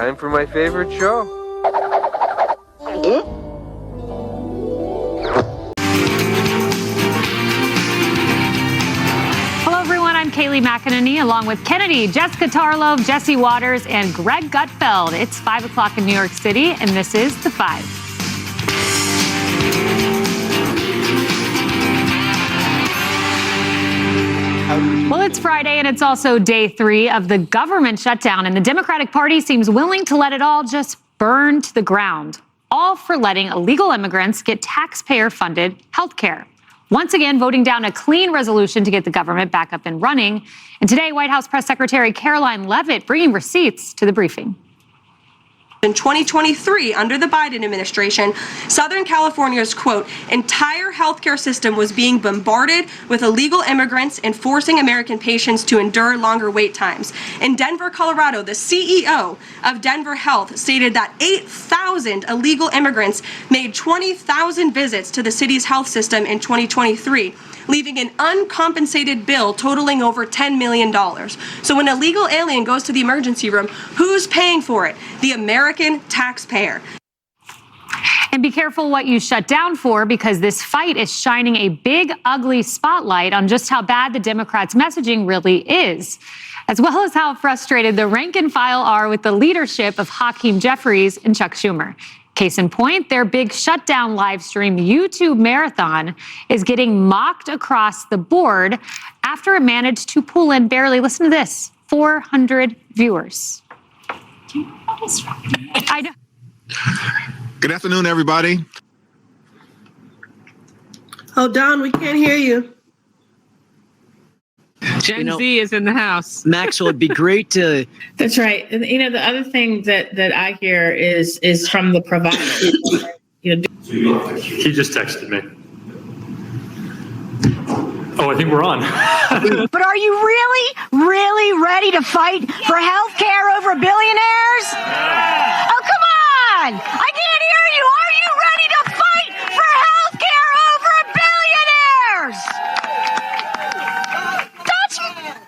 Time for my favorite show. Hello, everyone. I'm Kayleigh McEnany, along with Kennedy, Jessica Tarlov, Jesse Waters, and Greg Gutfeld. It's 5 o'clock in New York City, and this is The Five. Well, it's Friday, and it's also day 3 of the government shutdown, and the Democratic Party seems willing to let it all just burn to the ground, all for letting illegal immigrants get taxpayer-funded health care. Once again, voting down a clean resolution to get the government back up and running. And today, White House Press Secretary Caroline Leavitt bringing receipts to the briefing. In 2023, under the Biden administration, Southern California's, quote, entire healthcare system was being bombarded with illegal immigrants and forcing American patients to endure longer wait times. In Denver, Colorado, the CEO of Denver Health stated that 8,000 illegal immigrants made 20,000 visits to the city's health system in 2023, leaving an uncompensated bill totaling over $10 million. So when an illegal alien goes to the emergency room, who's paying for it? The American taxpayer. And be careful what you shut down for, because this fight is shining a big, ugly spotlight on just how bad the Democrats' messaging really is, as well as how frustrated the rank and file are with the leadership of Hakeem Jeffries and Chuck Schumer. Case in point, their big shutdown live stream YouTube marathon is getting mocked across the board after it managed to pull in barely, listen to this, 400 viewers. I know. Good afternoon, everybody. Oh, Don, we can't hear you. Gen Z is in the house. Maxwell, it'd be great to. That's right. And the other thing that I hear is from the provider. He just texted me. Oh, I think we're on. But are you really ready to fight for health care over billionaires? Yeah. Oh, come on! I can't hear you. Are you ready to fight for health care over billionaires?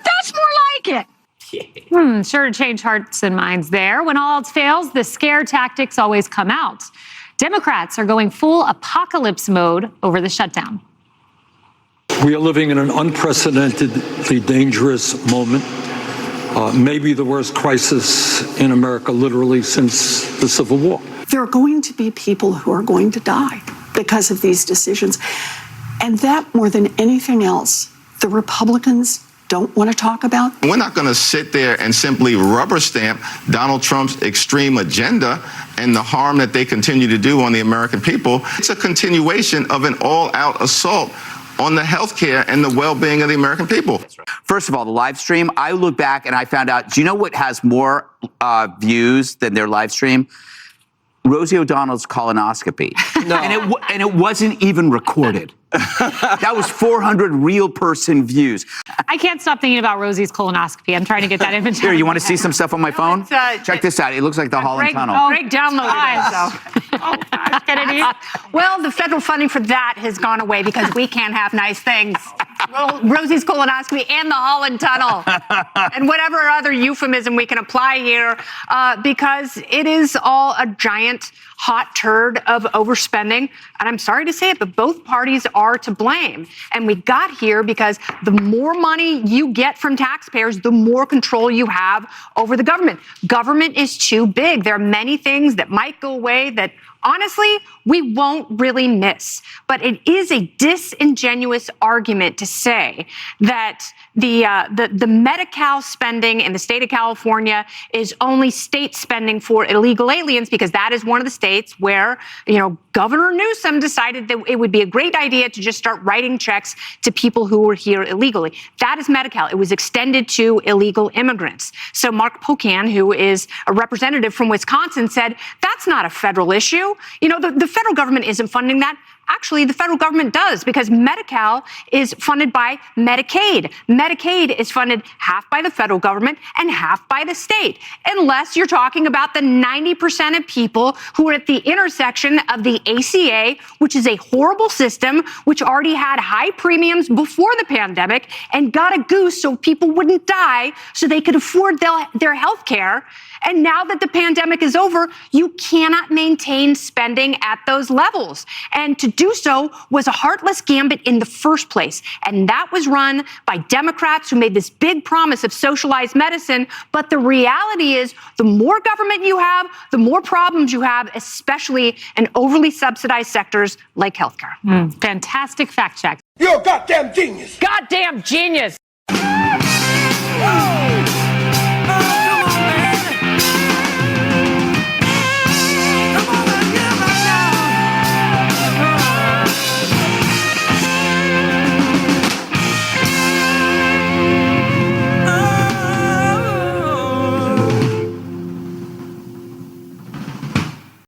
That's more like it. Sure to change hearts and minds there. When all else fails, the scare tactics always come out. Democrats are going full apocalypse mode over the shutdown. We are living in an unprecedentedly dangerous moment, maybe the worst crisis in America literally since the Civil War. There are going to be people who are going to die because of these decisions. And that, more than anything else, the Republicans don't want to talk about. We're not going to sit there and simply rubber stamp Donald Trump's extreme agenda and the harm that they continue to do on the American people. It's a continuation of an all-out assault on the health care and the well-being of the American people. First of all, the live stream, I look back and I found out, do you know what has more views than their live stream? Rosie O'Donnell's colonoscopy. No. And it wasn't even recorded. That was 400 real person views. I can't stop thinking about Rosie's colonoscopy. I'm trying to get that image. Here, you want to see some stuff on my phone? Check this out. It looks like the Holland Tunnel. Oh, Greg downloaded it. Kennedy. Well, the federal funding for that has gone away because we can't have nice things. Well, Rosie's colonoscopy and the Holland Tunnel and whatever other euphemism we can apply here, because it is all a giant hot turd of overspending. And I'm sorry to say it, but both parties are to blame. And we got here because the more money you get from taxpayers, the more control you have over the government. Government is too big. There are many things that might go away that, honestly, we won't really miss. But it is a disingenuous argument to say that the Medi-Cal spending in the state of California is only state spending for illegal aliens, because that is one of the states where, Governor Newsom decided that it would be a great idea to just start writing checks to people who were here illegally. That is Medi-Cal. It was extended to illegal immigrants. So Mark Pocan, who is a representative from Wisconsin, said that's not a federal issue. The federal government isn't funding that. Actually, the federal government does, because Medi-Cal is funded by Medicaid. Medicaid is funded half by the federal government and half by the state, unless you're talking about the 90% of people who are at the intersection of the ACA, which is a horrible system, which already had high premiums before the pandemic and got a goose so people wouldn't die so they could afford their health care. And now that the pandemic is over, you cannot maintain spending at those levels. And to do so was a heartless gambit in the first place. And that was run by Democrats who made this big promise of socialized medicine. But the reality is, the more government you have, the more problems you have, especially in overly subsidized sectors like healthcare. Fantastic fact check. You're a goddamn genius. Goddamn genius.